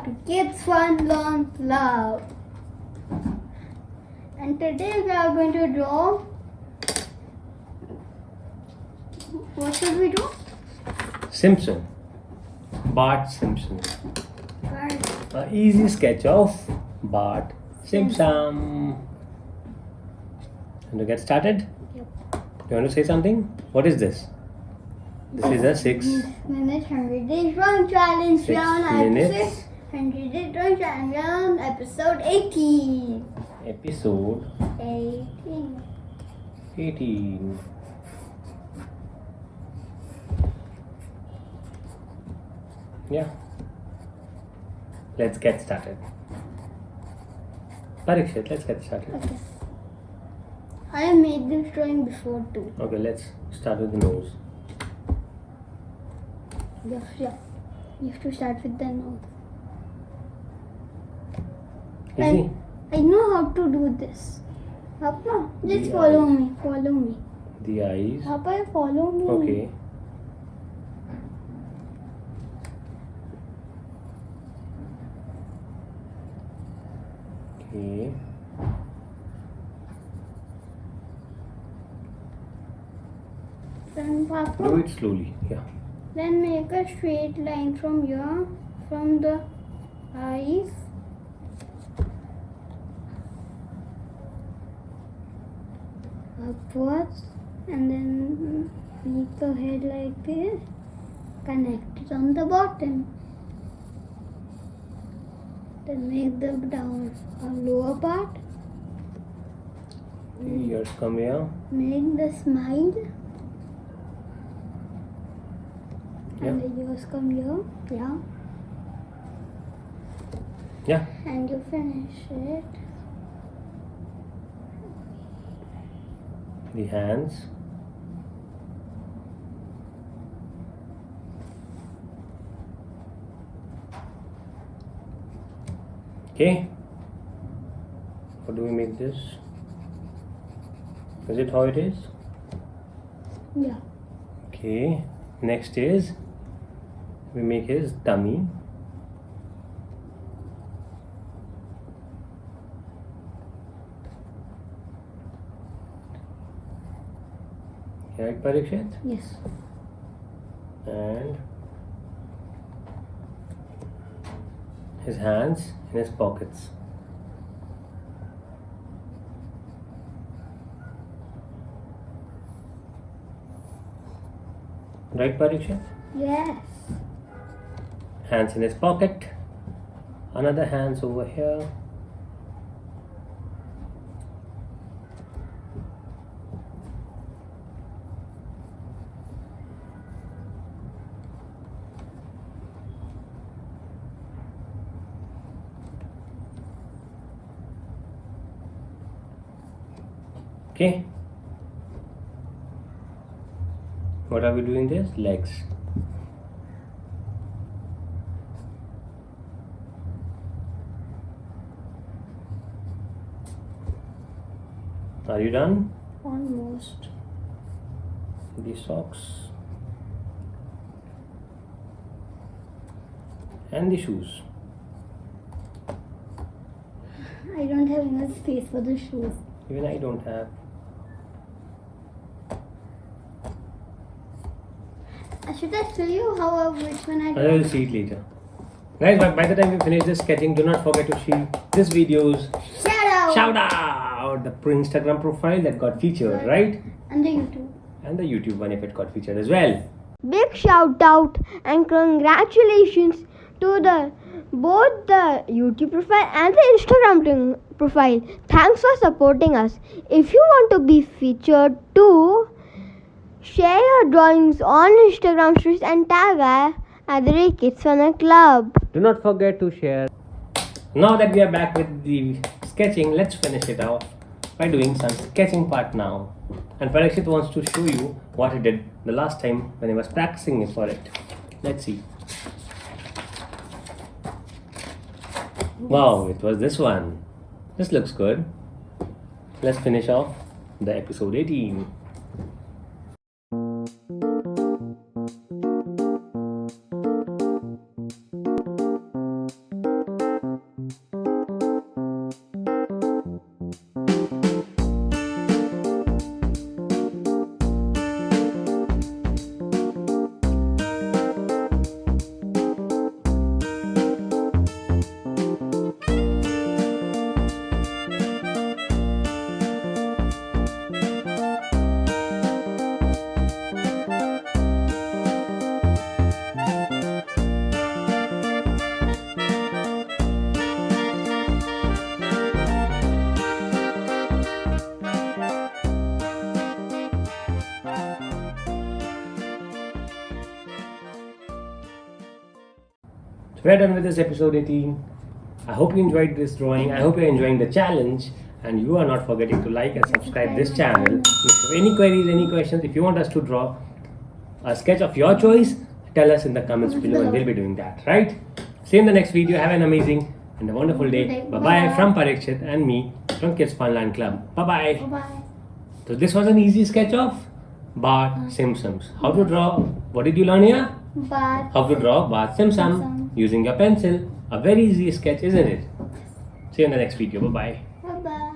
to Kids Fun Learn Love. And today we are going to draw. What should we do? Simpson. Bart Simpson. Bart. An easy sketch of Bart Simpson. And to get started, Yep. you want to say something? What is this? This is a 6 minute 100 days drawing challenge. 6 We are on minutes. episode 100 days drawing challenge. We are on episode 18. Episode 18. 18. Yeah. Let's get started. Parikshit, let's get started. Okay. I have made this drawing before too. Okay, let's start with the nose. Yeah. You have to start with the nose. Easy? I know how to do this. Papa, just The follow eyes. me. Follow me. The eyes. Papa, follow me. Okay. Okay. Then Papa, Do it slowly. Yeah. then make a straight line from here, from the eyes. Upwards, and then make the head like this. Connect it on the bottom. Then make the down lower part. Ears come here. Make the smile. Yeah. And the ears come here. Yeah. Yeah. And you finish it. The hands. Okay. How do we make this? Is it how it is? Yeah. Okay. Next is we make his tummy. Right, Parikshit? Yes. And his hands in his pockets. Right, Parikshit? Yes. Hands in his pocket. Another hands over here. Okay. What are we doing this? Legs. Are you done? Almost. The socks. And the shoes. I don't have enough space for the shoes. Even I don't have. Should I show you how which one I I will do? see it later. Guys, by the time you finish this sketching, do not forget to see this video's shout out the Instagram profile that got featured, right? And the YouTube. And the YouTube one if it got featured as well. Big shout out and congratulations to both the YouTube profile and the Instagram profile. Thanks for supporting us. If you want to be featured too, share your drawings on Instagram stories and tag us at the Kids Fun Club. Do not forget to share. Now that we are back with the sketching, let's finish it off by doing some sketching part now. And Parikshit wants to show you what he did the last time when he was practicing for it. Let's see. Wow, it was this one. This looks good. Let's finish off the episode 18. we're done with this episode 18. I hope you enjoyed this drawing. I hope you're enjoying the challenge. And you are not forgetting to like and subscribe this channel. If you have any queries, any questions, if you want us to draw a sketch of your choice, tell us in the comments below and we'll be doing that, right? See you in the next video. Have an amazing and a wonderful day. Bye-bye from Parikshit and me from Kids Funland Club. Bye-bye. Bye-bye. So this was an easy sketch of Bart Simpson. How to draw? What did you learn here? Bart. How to draw Bart Simpson using your pencil. A very easy sketch, isn't it? See you in the next video. Bye-bye. Bye-bye.